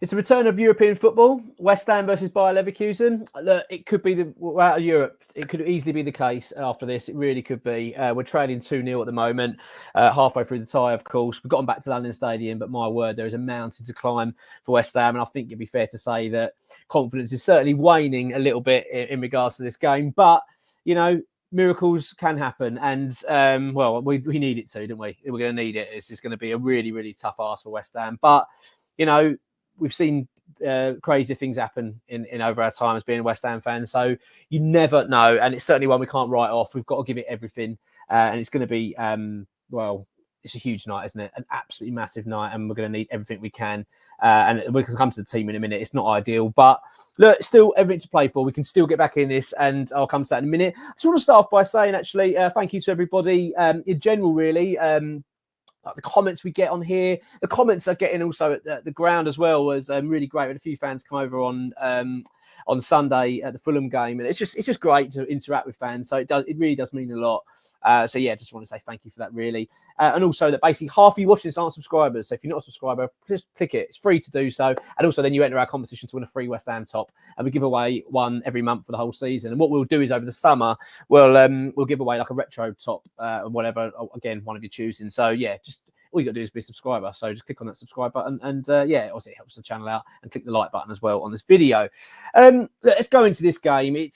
It's a return of European football. West Ham versus Bayer Leverkusen. Look, it could be out of Europe. It could easily be the case after this. It really could be. We're trailing 2-0 at the moment, halfway through the tie, of course. We've gotten back to London Stadium, but my word, there is a mountain to climb for West Ham. And I think it'd be fair to say that confidence is certainly waning a little bit in regards to this game. But, miracles can happen. And, we need it to, don't we? We're going to need it. It's just going to be a really, really tough ask for West Ham. But, we've seen crazy things happen in over our time as being a West Ham fan. So you never know. And it's certainly one we can't write off. We've got to give it everything. And it's going to be, it's a huge night, isn't it? An absolutely massive night. And we're going to need everything we can. And we can come to the team in a minute. It's not ideal. But look, still everything to play for. We can still get back in this. And I'll come to that in a minute. I just want to start off by saying, actually, thank you to everybody in general, really. Like the comments we get on here, the comments are getting also at the ground as well was really great. We had a few fans come over on Sunday at the Fulham game, and it's just great to interact with fans. So it really does mean a lot. Just want to say thank you for that, really. And also that basically half of you watching this aren't subscribers. So if you're not a subscriber, just click it. It's free to do so. And also then you enter our competition to win a free West Ham top. And we give away one every month for the whole season. And what we'll do is over the summer, we'll give away like a retro top or whatever. Again, one of your choosing. So yeah, just all you got to do is be a subscriber. So just click on that subscribe button. And obviously it helps the channel out. And click the like button as well on this video. Let's go into this game.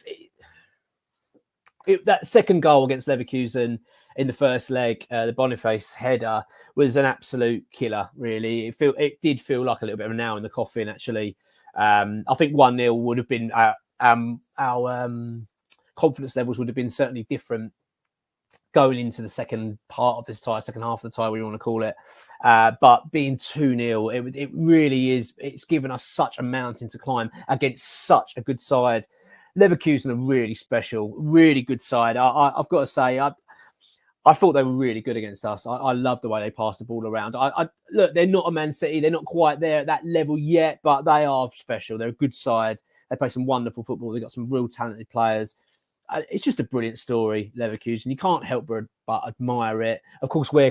That second goal against Leverkusen in the first leg, the Boniface header, was an absolute killer, really. It did feel like a little bit of a nail in the coffin, actually. I think 1-0 would have been our confidence levels would have been certainly different going into the second part of this tie, second half of the tie, we want to call it. But being 2-0, it really is. It's given us such a mountain to climb against such a good side. Leverkusen are really special, really good side. I've got to say, I thought they were really good against us. I love the way they pass the ball around. Look, they're not a Man City. They're not quite there at that level yet, but they are special. They're a good side. They play some wonderful football. They've got some real talented players. It's just a brilliant story, Leverkusen. You can't help but admire it. Of course, we're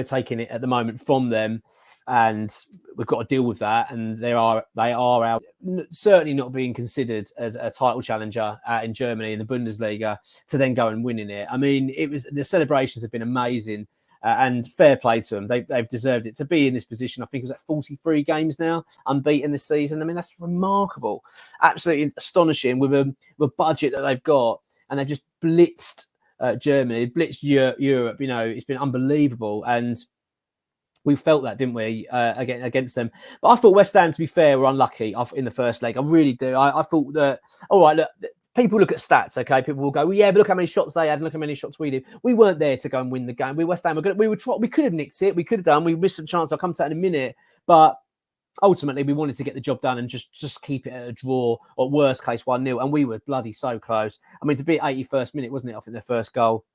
taking it at the moment from them. And we've got to deal with that. And they are out, certainly not being considered as a title challenger in Germany in the Bundesliga to then go and winning it. I mean, the celebrations have been amazing and fair play to them. They've deserved it to be in this position. I think it was at 43 games now, unbeaten this season. I mean, that's remarkable, absolutely astonishing with a budget that they've got, and they've just blitzed Germany, blitzed Europe. It's been unbelievable. And we felt that, didn't we, against them? But I thought West Ham, to be fair, were unlucky in the first leg. I really do. I thought that, all right, look, people look at stats, okay? People will go, well, yeah, but look how many shots they had and look how many shots we did. We weren't there to go and win the game. West Ham, we could have nicked it. We could have done. We missed a chance. I'll come to that in a minute. But ultimately, we wanted to get the job done and just keep it at a draw, or worst case 1-0. And we were bloody so close. I mean, to be 81st minute, wasn't it? I think their first goal.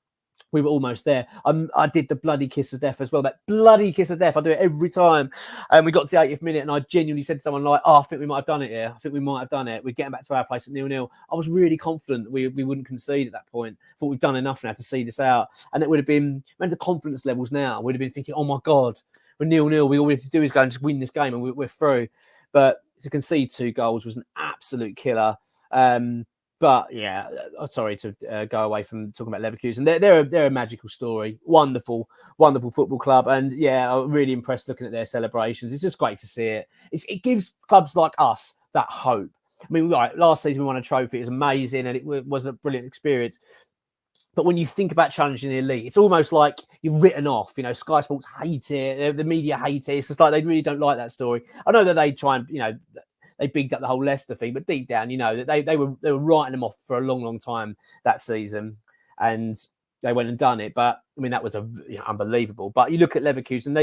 We were almost there. I did the bloody kiss of death as well. That bloody kiss of death. I do it every time. And we got to the 80th minute and I genuinely said to someone like, I think we might have done it here. I think we might have done it. We're getting back to our place at 0-0. I was really confident we wouldn't concede at that point. Thought we've done enough now to see this out. And it would have been, the confidence levels now, we'd have been thinking, oh my God, we're 0-0. We all we have to do is go and just win this game and we're through. But to concede 2 goals was an absolute killer. But yeah, sorry to go away from talking about Leverkusen. They're a magical story. Wonderful, wonderful football club. And yeah, I'm really impressed looking at their celebrations. It's just great to see it. It gives clubs like us that hope. I mean, last season we won a trophy. It was amazing and it was a brilliant experience. But when you think about challenging the elite, it's almost like you're written off. Sky Sports hate it. The media hate it. It's just like they really don't like that story. I know that they try and, they bigged up the whole Leicester thing, but deep down, that they were writing them off for a long, long time that season, and they went and done it. But I mean, that was unbelievable. But you look at Leverkusen,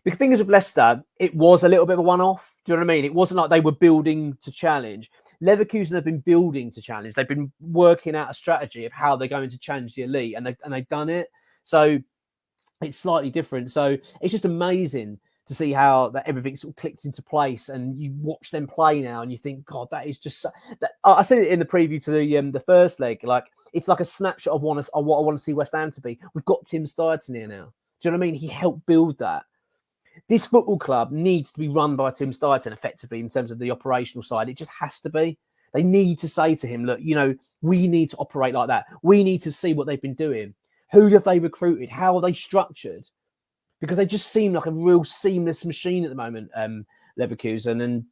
the thing is with Leicester, it was a little bit of a one-off. Do you know what I mean? It wasn't like they were building to challenge. Leverkusen have been building to challenge. They've been working out a strategy of how they're going to challenge the elite, and they've done it. So it's slightly different. So it's just amazing to see how that everything sort of clicked into place, and you watch them play now, and you think, God, that is just. I said it in the preview to the first leg. Like it's like a snapshot of what I want to see West Ham to be. We've got Tim Steidson here now. Do you know what I mean? He helped build that. this football club needs to be run by Tim Steidten effectively in terms of the operational side. It just has to be. They need to say to him, look, we need to operate like that. We need to see what they've been doing. Who have they recruited? How are they structured? Because they just seem like a real seamless machine at the moment, Leverkusen. And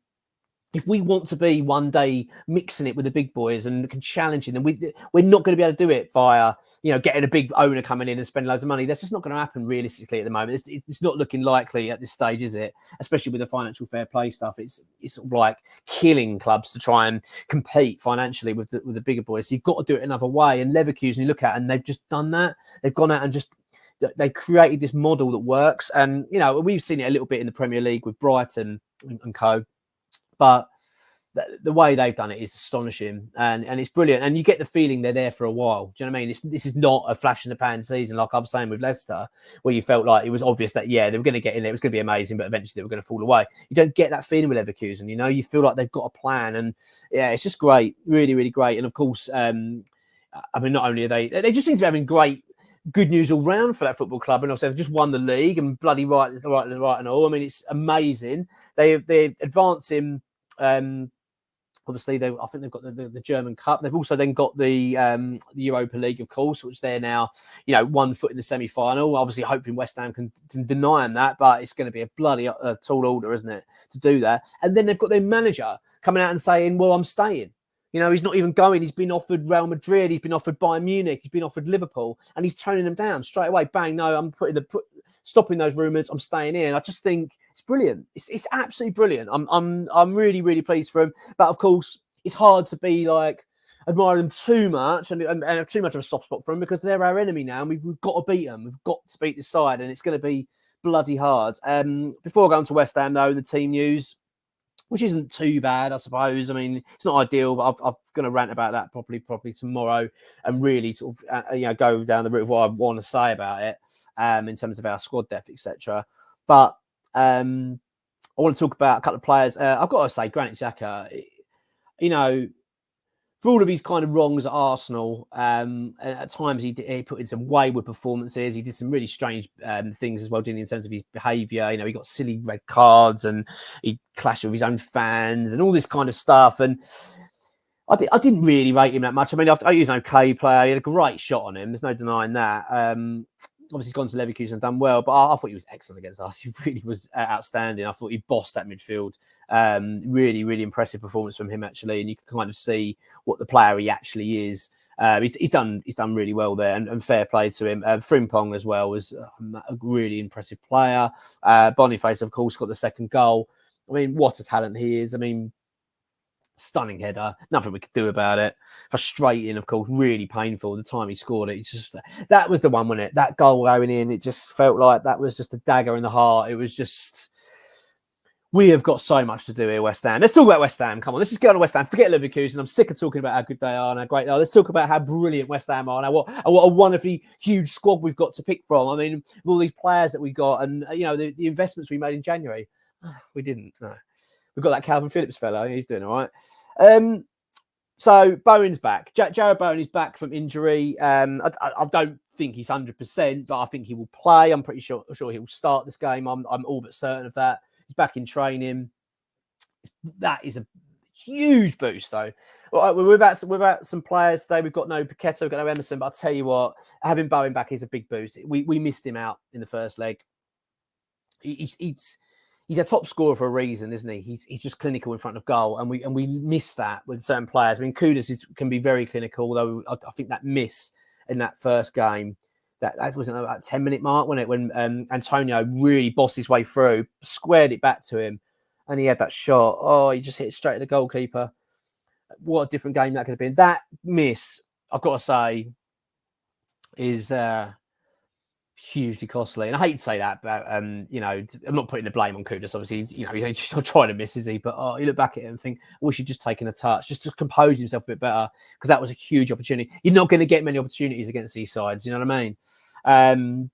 if we want to be one day mixing it with the big boys and challenging them, we're not going to be able to do it via, getting a big owner coming in and spending loads of money. That's just not going to happen realistically at the moment. It's not looking likely at this stage, is it? Especially with the financial fair play stuff. It's sort of like killing clubs to try and compete financially with the bigger boys. So you've got to do it another way. And Leverkusen, you look at, and they've just done that. They've gone out and just they created this model that works. And we've seen it a little bit in the Premier League with Brighton and co. But the way they've done it is astonishing, and it's brilliant. And you get the feeling they're there for a while. Do you know what I mean? This is not a flash in the pan season like I was saying with Leicester, where you felt like it was obvious that, they were going to get in there. It was going to be amazing, but eventually they were going to fall away. You don't get that feeling with Leverkusen. You feel like they've got a plan. And, it's just great. Really, really great. And, of course, not only are they just seem to be having good news all round for that football club. And also they've just won the league and bloody right and all. I mean, it's amazing. They're advancing... obviously, I think they've got the German Cup. They've also then got the Europa League, of course, which they're now, 1 foot in the semi-final. Obviously, hoping West Ham can deny them that, but it's going to be a bloody tall order, isn't it, to do that? And then they've got their manager coming out and saying, well, I'm staying. He's not even going. He's been offered Real Madrid. He's been offered Bayern Munich. He's been offered Liverpool, and he's toning them down straight away. Bang! No, I'm stopping those rumours. I'm staying here. And I just think it's brilliant. It's absolutely brilliant. I'm really, really pleased for him. But of course, it's hard to be like admire them too much and have too much of a soft spot for them, because they're our enemy now, and we've got to beat them. We've got to beat this side, and it's going to be bloody hard. Before I go on to West Ham, though, the team news, which isn't too bad, I suppose. I mean, it's not ideal, but I'm going to rant about that probably tomorrow, and really sort of go down the route of what I want to say about it in terms of our squad depth, etc. But I want to talk about a couple of players. I've got to say, Granit Xhaka, for all of his kind of wrongs at Arsenal, at times he put in some wayward performances. He did some really strange things as well, didn't he, in terms of his behaviour. He got silly red cards, and he clashed with his own fans and all this kind of stuff. And I didn't really rate him that much. I mean, he was an okay player. He had a great shot on him. There's no denying that. Obviously, he's gone to Leverkusen and done well, but I thought he was excellent against us. He really was outstanding. I thought he bossed that midfield. Really, really impressive performance from him, actually. And you can kind of see what the player he actually is. He's done really well there, and fair play to him. Frimpong as well was a really impressive player. Boniface, of course, got the second goal. I mean, what a talent he is. I mean, stunning header. Nothing we could do about it. Frustrating, of course, really painful. The time he scored it, that was the one, wasn't it? That goal going in, it just felt like that was just a dagger in the heart. It was just, we have got so much to do here, West Ham. Let's talk about West Ham. Come on, let's just go on to West Ham. Forget Leverkusen. I'm sick of talking about how good they are and how great they are. Let's talk about how brilliant West Ham are and what a wonderfully huge squad we've got to pick from. I mean, with all these players that we got, and the investments we made in January. We didn't. No. We've got that Calvin Phillips fellow. He's doing all right. So Bowen's back. Jared Bowen is back from injury. I don't think he's 100%, but I think he will play. I'm pretty sure he will start this game. I'm all but certain of that. He's back in training. That is a huge boost, though. Well, we're about some players today. We've got no Paqueta, we've got no Emerson, but I'll tell you what, having Bowen back is a big boost. We missed him out in the first leg. He's a top scorer for a reason, isn't he? He's just clinical in front of goal, and we miss that with certain players. I mean, Kudus can be very clinical, although I think that miss in that first game, that wasn't about 10-minute mark, wasn't it? When Antonio really bossed his way through, squared it back to him, and he had that shot. Oh, he just hit it straight at the goalkeeper. What a different game that could have been. That miss, I've got to say, is hugely costly. And I hate to say that, but I'm not putting the blame on Kudus. Obviously, he's not trying to miss, is he? But you look back at it and think, I wish he'd just taken a touch, just to compose himself a bit better, because that was a huge opportunity. You're not going to get many opportunities against these sides, you know what I mean?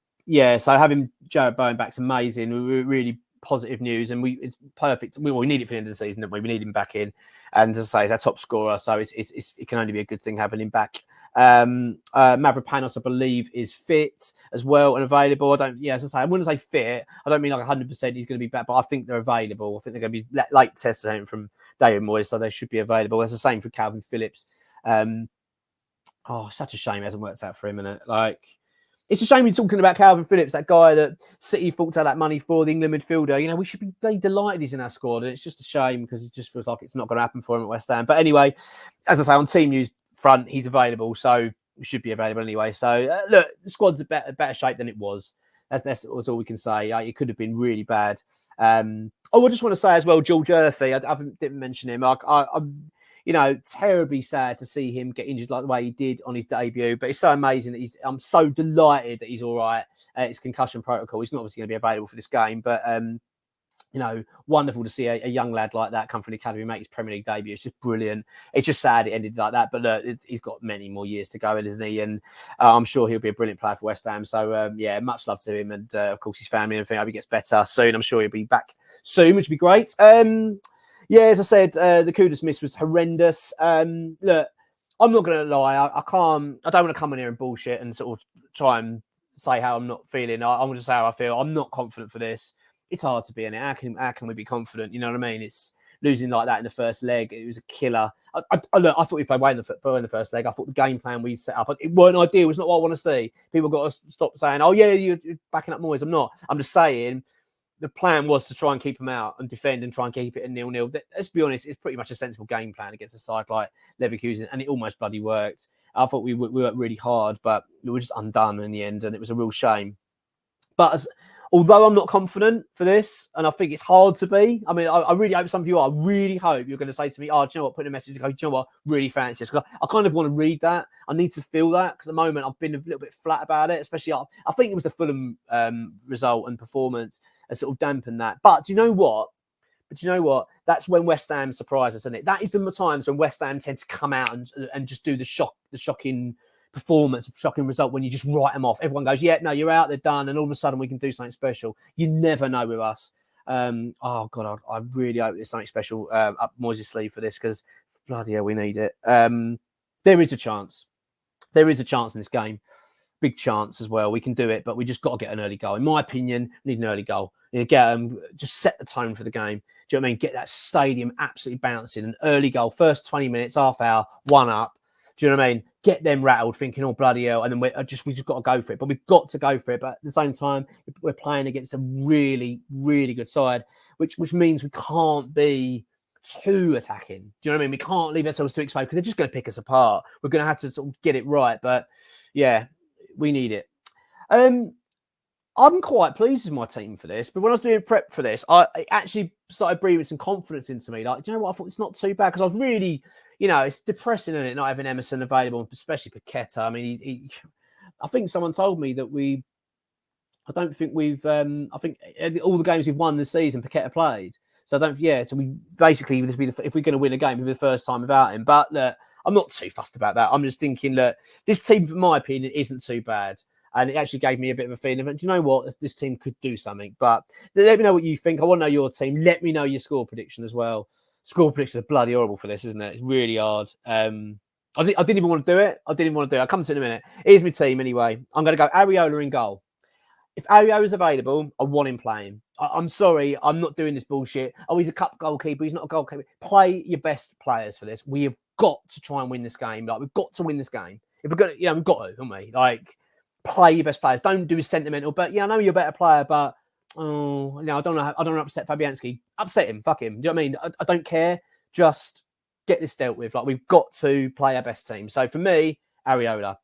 So having Jared Bowen back's amazing. Really positive news, and it's perfect. We need it for the end of the season, don't we? We need him back in, and as I say, he's our top scorer, so it can only be a good thing having him back Mavropanos, I believe, is fit as well and available. As I say, I wouldn't say fit. I don't mean like 100% he's going to be back, but I think they're available. I think they're going to be late testing from David Moyes, so they should be available. It's the same for Calvin Phillips. Such a shame it hasn't worked out for him, isn't it? Like, it's a shame we're talking about Calvin Phillips, that guy that City forked out that money for, the England midfielder. You know, we should be delighted he's in our squad. And it's just a shame because it just feels like it's not going to happen for him at West Ham. But anyway, as I say, on team news front, he's available. So he should be available anyway. So, look, the squad's a better shape than it was. That's all we can say. It could have been really bad. I just want to say as well, George Urphy, I didn't mention him. I'm terribly sad to see him get injured like the way he did on his debut. But it's so amazing that I'm so delighted that he's all right. It's concussion protocol. He's not obviously going to be available for this game, but wonderful to see a young lad like that come from the academy, make his Premier League debut. It's just brilliant. It's just sad it ended like that, but he's got many more years to go, isn't he? And I'm sure he'll be a brilliant player for West Ham. So much love to him, and of course his family and everything. I hope he gets better soon. I'm sure he'll be back soon, which would be great. As I said, the Kudus miss was horrendous. Look, I'm not going to lie. I don't want to come in here and bullshit and sort of try and say how I'm not feeling. I'm going to say how I feel. I'm not confident for this. It's hard to be in it. How can we be confident? You know what I mean? It's losing like that in the first leg. It was a killer. I thought we played well in the first leg. I thought the game plan we set up, it weren't ideal. It's not what I want to see. People got to stop saying, "Oh yeah, you're backing up Moyes." I'm not. I'm just saying the plan was to try and keep them out and defend and try and keep it at 0-0. Let's be honest, it's pretty much a sensible game plan against a side like Leverkusen, and it almost bloody worked. I thought we worked really hard, but we were just undone in the end, and it was a real shame. But although I'm not confident for this, and I think it's hard to be, I mean, I really hope some of you are. I really hope you're going to say to me, "Oh, do you know what? Put in a message, go, do you know what? Really fancy this." Because I kind of want to read that. I need to feel that because at the moment I've been a little bit flat about it, especially I think it was the Fulham result and performance that sort of dampened that. But do you know what? That's when West Ham surprise us, isn't it? That is the times when West Ham tend to come out and just do the shocking performance, shocking result when you just write them off. Everyone goes, "Yeah, no, you're out, they're done," and all of a sudden we can do something special. You never know with us. I really hope there's something special up Moyes' sleeve for this because bloody hell, we need it. There is a chance. There is a chance in this game. Big chance as well. We can do it, but we just got to get an early goal. In my opinion, we need an early goal. You know, just set the tone for the game. Do you know what I mean? Get that stadium absolutely bouncing. An early goal, first 20 minutes, half hour, 1-up. Do you know what I mean? Get them rattled, thinking, "Oh, bloody hell." And then we just got to go for it. But we've got to go for it. But at the same time, we're playing against a really, really good side, which means we can't be too attacking. Do you know what I mean? We can't leave ourselves too exposed because they're just going to pick us apart. We're going to have to sort of get it right. But yeah, we need it. I'm quite pleased with my team for this, but when I was doing prep for this, it actually started breathing some confidence into me. Like, do you know what? I thought it's not too bad because I was really, it's depressing, isn't it, not having Emerson available, especially for Paqueta. I mean, I think someone told me that I think all the games we've won this season, Paqueta played. So so we basically, if we're going to win a game, it'll be the first time without him. But look, I'm not too fussed about that. I'm just thinking, look, this team, in my opinion, isn't too bad. And it actually gave me a bit of a feeling of, do you know what? This team could do something. But let me know what you think. I want to know your team. Let me know your score prediction as well. Score predictions are bloody horrible for this, isn't it? It's really hard. I didn't even want to do it. I'll come to it in a minute. Here's my team anyway. I'm going to go Areola in goal. If Areola is available, I want him playing. I'm sorry, I'm not doing this bullshit. Oh, he's a cup goalkeeper. He's not a goalkeeper. Play your best players for this. We have got to try and win this game. Like, we've got to win this game. If we're going to, we've got to, haven't we? Like, play your best players. Don't do sentimental. But I know you're a better player. But I don't know. I don't want to upset Fabianski. Upset him. Fuck him. Do you know what I mean? I don't care. Just get this dealt with. Like, we've got to play our best team. So for me, Areola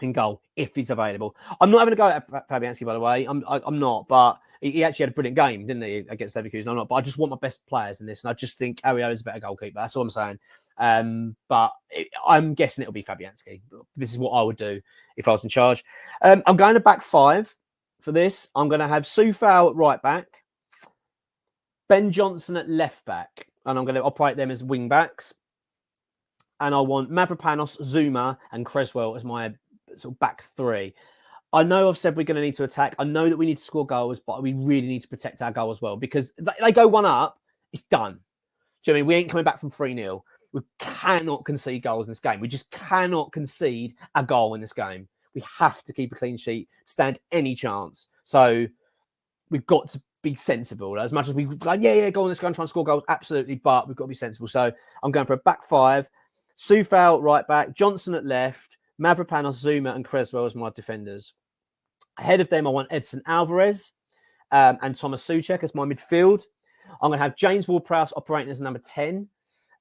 in goal if he's available. I'm not having a go at Fabianski, by the way. I'm not. But he actually had a brilliant game, didn't he, against Leverkusen? I'm not. But I just want my best players in this, and I just think Areola's a better goalkeeper. That's all I'm saying. But I'm guessing it'll be Fabianski. This is what I would do if I was in charge. I'm going to back five for this. I'm going to have Soufal at right back, Ben Johnson at left back, and I'm going to operate them as wing backs. And I want Mavropanos, Zuma, and Creswell as my sort of back three. I know I've said we're going to need to attack. I know that we need to score goals, but we really need to protect our goal as well because they go 1-up, it's done. Do you know what I mean? We ain't coming back from 3-0. We cannot concede goals in this game. We just cannot concede a goal in this game. We have to keep a clean sheet, stand any chance. So we've got to be sensible. As much as we've like, go on, let's go and try and score goals. Absolutely. But we've got to be sensible. So I'm going for a back five. Soufal right back, Johnson at left, Mavropanos, Zuma and Creswell as my defenders. Ahead of them, I want Edson Alvarez and Thomas Souček as my midfield. I'm going to have James Ward-Prowse operating as number 10.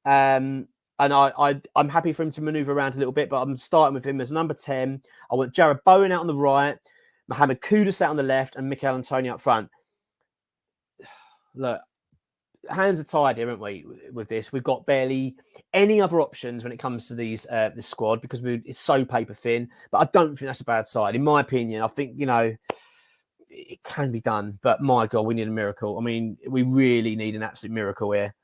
And I'm happy for him to manoeuvre around a little bit, but I'm starting with him as number 10. I want Jared Bowen out on the right, Mohamed Kudus out on the left, and Mikel Antonio up front. Look, hands are tied here, haven't we, with this? We've got barely any other options when it comes to this squad because it's so paper thin. But I don't think that's a bad side. In my opinion, I think, it can be done. But my God, we need a miracle. I mean, we really need an absolute miracle here.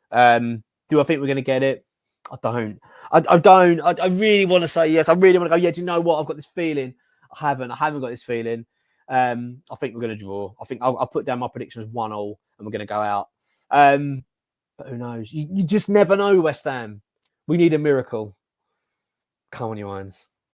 Do I think we're going to get it? I don't. I don't. I really want to say yes. I really want to go, yeah, do you know what? I've got this feeling. I haven't got this feeling. I think we're going to draw. I think I'll put down my prediction as 1-1 and we're going to go out. But who knows? You just never know, West Ham. We need a miracle. Come on, you irons.